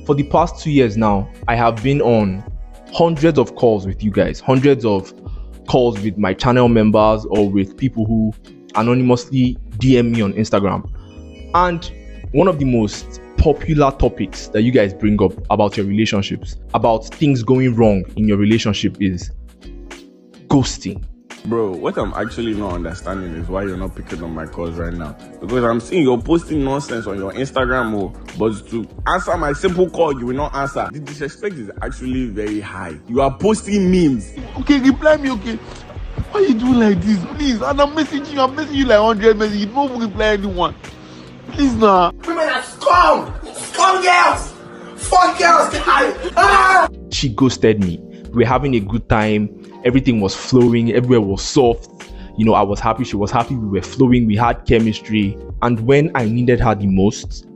For the past 2 years now, I have been on hundreds of calls with you guys, hundreds of calls with my channel members or with people who anonymously DM me on Instagram. And one of the most popular topics that you guys bring up about your relationships, about things going wrong in your relationship, is ghosting. Bro, what I'm actually not understanding is why you're not picking up my calls right now. Because I'm seeing you're posting nonsense on your Instagram, but to answer my simple call, you will not answer. The disrespect is actually very high. You are posting memes. Okay, reply me, okay? Why you doing like this? Please, and I'm messaging you like 100 messages. You don't reply anyone. Please, nah. Women are scum! Scum girls! Fuck girls! Ah! She ghosted me. We were having a good time. Everything was flowing. Everywhere was soft. I was happy. She was happy. We were flowing. We had chemistry. And when I needed her the most,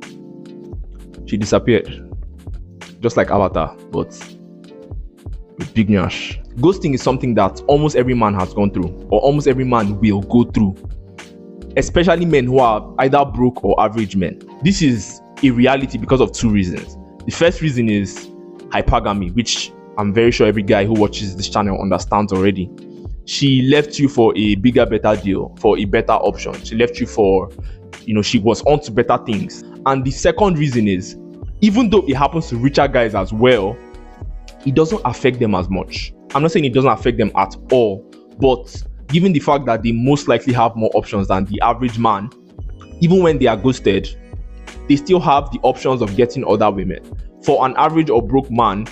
she disappeared. Just like Avatar, but with big nyash. Ghosting is something that almost every man has gone through, or almost every man will go through. Especially men who are either broke or average men. This is a reality because of two reasons. The first reason is hypergamy, which I'm very sure every guy who watches this channel understands already. She left you for a bigger, better deal, for a better option. She left you for, she was on to better things. And the second reason is, even though it happens to richer guys as well, it doesn't affect them as much. I'm not saying it doesn't affect them at all, but given the fact that they most likely have more options than the average man, even when they are ghosted, they still have the options of getting other women. For an average or broke man,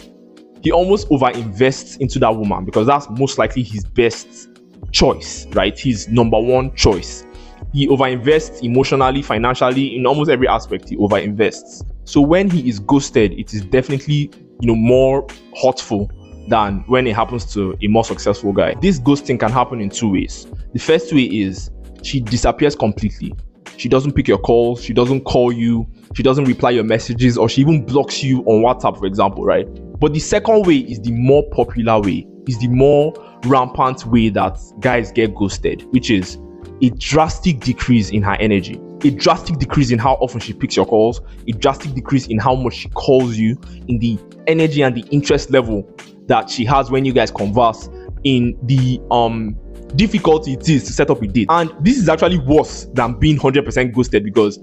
he almost over-invests into that woman because that's most likely his best choice, right? His number one choice. He over-invests emotionally, financially, in almost every aspect. He over-invests. So when he is ghosted, it is definitely, more hurtful than when it happens to a more successful guy. This ghosting can happen in two ways. The first way is she disappears completely. She doesn't pick your calls. She doesn't call you. She doesn't reply your messages, or she even blocks you on WhatsApp, for example, right? But the second way is the more popular way, is the more rampant way that guys get ghosted, which is a drastic decrease in her energy, a drastic decrease in how often she picks your calls, a drastic decrease in how much she calls you, in the energy and the interest level that she has when you guys converse, in the difficulty it is to set up a date. And this is actually worse than being 100% ghosted because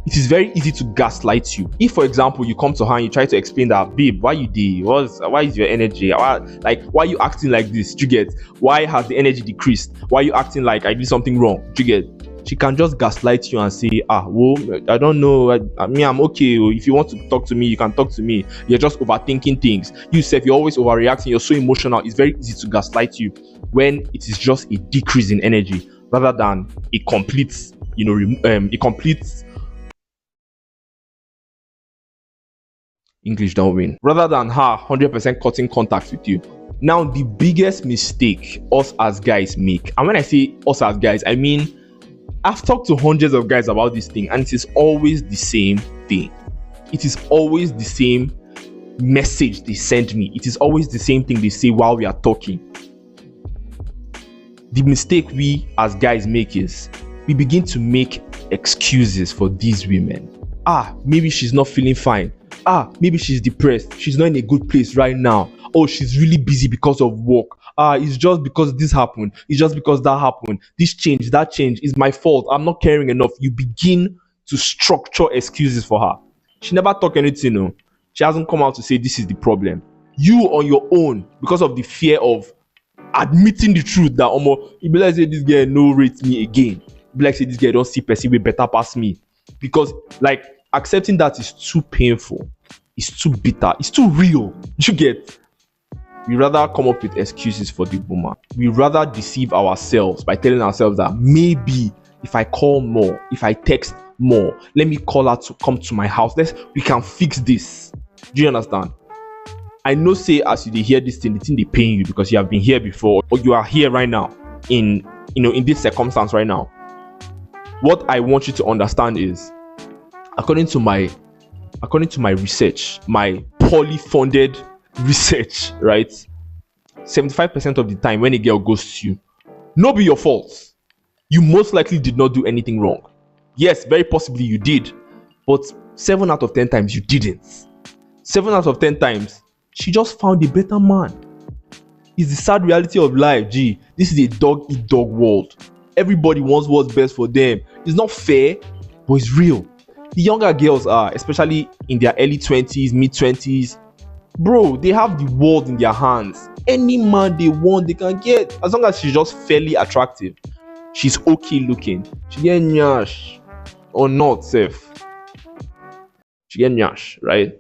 it is very easy to gaslight you. If, for example, you come to her and you try to explain that, babe, why you did? Why is your energy? Why are you acting like this? Do you get? Why has the energy decreased? Why are you acting like I did something wrong? Do you get? She can just gaslight you and say, well, I don't know. I'm okay. If you want to talk to me, you can talk to me. You're just overthinking things. You said you're always overreacting. You're so emotional. It's very easy to gaslight you when it is just a decrease in energy rather than a complete, English don't win. Rather than her 100% cutting contact with you. Now, the biggest mistake us as guys make, and when I say us as guys, I mean, I've talked to hundreds of guys about this thing, and it is always the same thing. It is always the same message they send me. It is always the same thing they say while we are talking. The mistake we as guys make is we begin to make excuses for these women. Maybe she's not feeling fine. Maybe she's depressed. She's not in a good place right now. Oh, she's really busy because of work. It's just because this happened. It's just because that happened. This change, that change is my fault. I'm not caring enough. You begin to structure excuses for her. She never talked anything, no. She hasn't come out to say this is the problem. You on your own, because of the fear of admitting the truth that you be like say this girl no rate me again. You be like say this girl don't see person way better past me. Because accepting that is too painful. It's too bitter. It's too real. You get? We rather come up with excuses for the woman. We rather deceive ourselves by telling ourselves that maybe if I call more, if I text more, let me call her to come to my house. We can fix this. Do you understand? I know say as you hear this thing, the thing they pain you because you have been here before, or you are here right now in this circumstance right now. What I want you to understand is, according to my research, my poorly funded research, right? 75% of the time when a girl ghosts you, no be your fault. You most likely did not do anything wrong. Yes, very possibly you did, but 7 out of 10 times you didn't. 7 out of 10 times, she just found a better man. It's the sad reality of life, G. This is a dog-eat-dog world. Everybody wants what's best for them. It's not fair, but it's real. The younger girls are, especially in their early 20s, mid-20s, bro, they have the world in their hands. Any man they want, they can get. As long as she's just fairly attractive, she's okay looking. She get nyash or not, safe. She get nyash, right?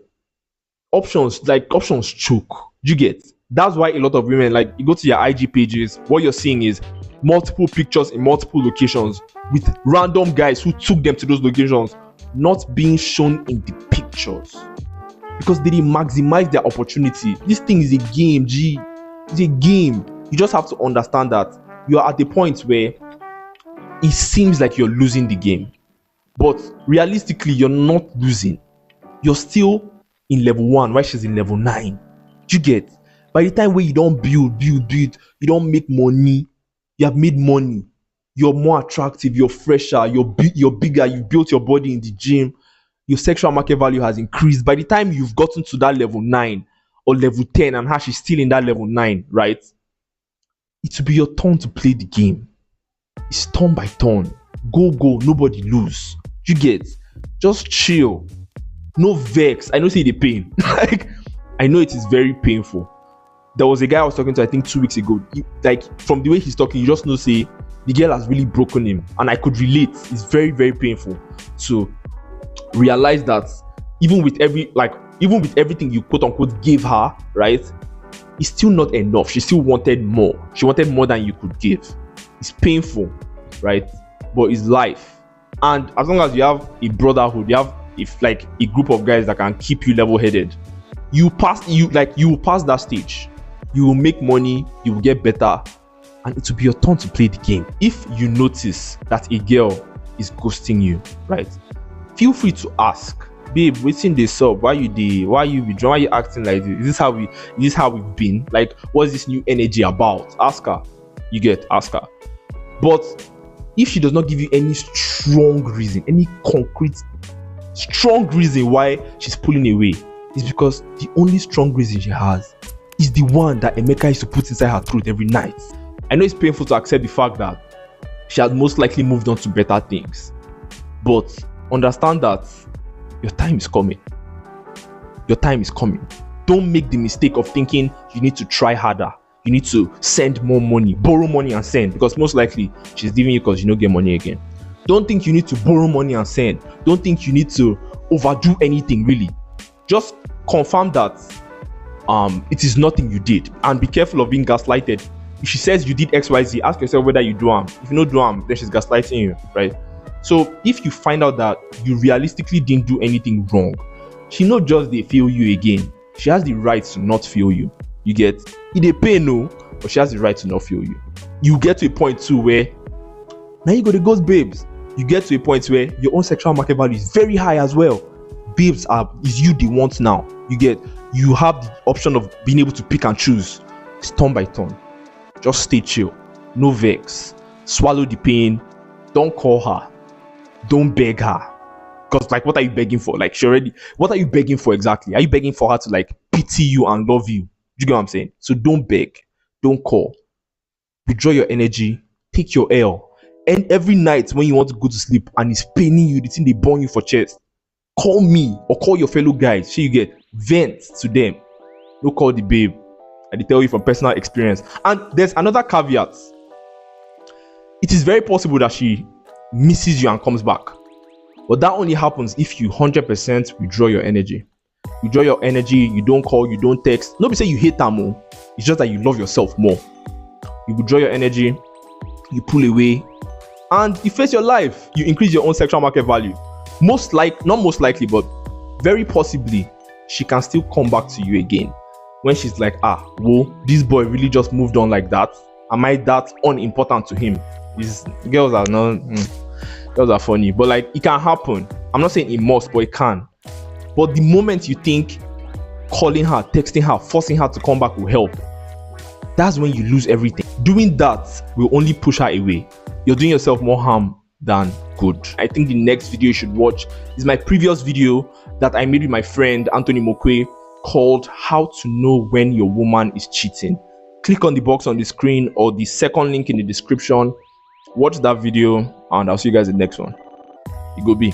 Options choke. You get? That's why a lot of women, like, you go to your IG pages, what you're seeing is multiple pictures in multiple locations with random guys who took them to those locations not being shown in the pictures because they didn't maximize their opportunity. This thing is a game, G. It's a game. You just have to understand that you are at the point where it seems like you're losing the game, but realistically you're not losing. You're still in level 1 while she's in level 9. You get? By the time where you don't build, you don't make money, you have made money, you're more attractive, you're fresher, you're bigger, you built your body in the gym, your sexual market value has increased. By the time you've gotten to that level 9 or level 10 and she's still in that level 9, right? It will be your turn to play the game. It's turn by turn. Go, nobody lose. You get? Just chill. No vex. I know see the pain. Like, I know it is very painful. There was a guy I was talking to, I think 2 weeks ago. Like, from the way he's talking, you just know, say, the girl has really broken him. And I could relate. It's very, very painful to realize that even with everything you quote unquote gave her, right? It's still not enough. She still wanted more. She wanted more than you could give. It's painful, right? But it's life. And as long as you have a brotherhood, you have a group of guys that can keep you level-headed, you will pass that stage. You will make money, you will get better, and it will be your turn to play the game. If you notice that a girl is ghosting you, right? Feel free to ask, babe, waiting this up. Why you withdraw? Why you acting like this? Is this how we've been? Like, what's this new energy about? Ask her. You get? Ask her. But if she does not give you any strong reason, any concrete strong reason why she's pulling away, it's because the only strong reason she has is the one that Emeka used to put inside her throat every night. I know it's painful to accept the fact that she had most likely moved on to better things, but understand that your time is coming. Your time is coming. Don't make the mistake of thinking you need to try harder. You need to send more money, borrow money and send, because most likely she's leaving you because you don't get money again. Don't think you need to borrow money and send. Don't think you need to overdo anything, really. Just confirm that it is nothing you did, and be careful of being gaslighted. If she says you did XYZ, ask yourself whether you do harm. If you don't do harm, then she's gaslighting you, right? So if you find out that you realistically didn't do anything wrong, she not just they feel you again. She has the right to not feel you. You get? It a pain, no, but she has the right to not feel you. You get to a point too where now you go to ghost babes. You get to a point where your own sexual market value is very high as well. Babes is you the want now. You have the option of being able to pick and choose. It's turn by turn. Just stay chill. No vex. Swallow the pain. Don't call her. Don't beg her. Because, like, what are you begging for? Like, what are you begging for exactly? Are you begging for her to, like, pity you and love you? Do you get what I'm saying? So don't beg. Don't call. Withdraw your energy. Take your L. And every night when you want to go to sleep and it's paining you, the thing they burn you for chest, call me or call your fellow guys. So you get vent to them. Don't call the babe. I tell you from personal experience. And there's another caveat. It is very possible that she misses you and comes back. But that only happens if you 100% withdraw your energy. Withdraw your energy, you don't call, you don't text. Nobody say you hate her more. It's just that you love yourself more. You withdraw your energy, you pull away, and you face your life. You increase your own sexual market value. Not most likely, but very possibly, she can still come back to you again. When she's like, whoa, this boy really just moved on like that. Am I that unimportant to him? These girls are not... Girls are funny, but like, it can happen. I'm not saying it must, but it can. But the moment you think calling her, texting her, forcing her to come back will help, that's when you lose everything. Doing that will only push her away. You're doing yourself more harm than good. I think the next video you should watch is my previous video that I made with my friend Anthony Mokwe. called How to Know When Your Woman is Cheating. Click on the box on the screen or the second link in the description. Watch that video, and I'll see you guys in the next one. It go be.